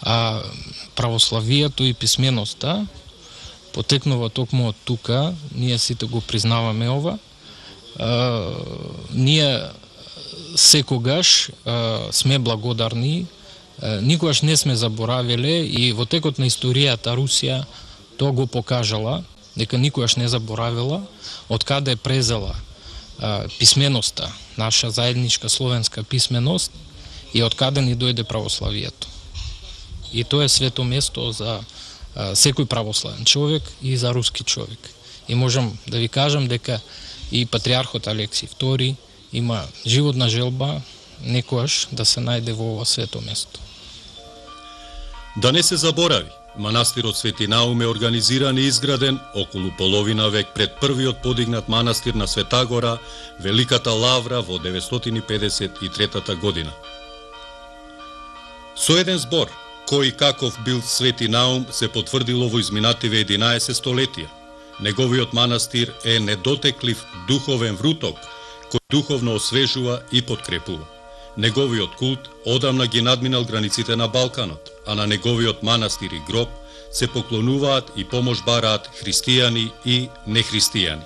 А православието и писменоста потекнува токму од тука, ние сите го признаваме ова. Ние секогаш сме благодарни, никогаш не сме заборавиле и во текот на историјата Русија тоа го покажала, дека никогаш не заборавила од каде е презела писменоста, наша заедничка словенска писменост и од каде ни дојде православието. И тоа е свето место за секој православен човек и за руски човек. И можам да ви кажам дека и патриархот Алексий II има животна желба некојаш да се најде во ова свето место. Да не се заборави, манастирот Свети Наум е организиран и изграден околу половина век пред првиот подигнат манастир на Света Гора, Великата Лавра во 953 година. Со еден збор, кој каков бил Свети Наум се потврдило во изминативе 11 столетија. Неговиот манастир е недотеклив духовен вруток, кој духовно освежува и подкрепува. Неговиот култ одамна ги надминал границите на Балканот, а на неговиот манастир и гроб се поклонуваат и помош бараат христијани и нехристијани.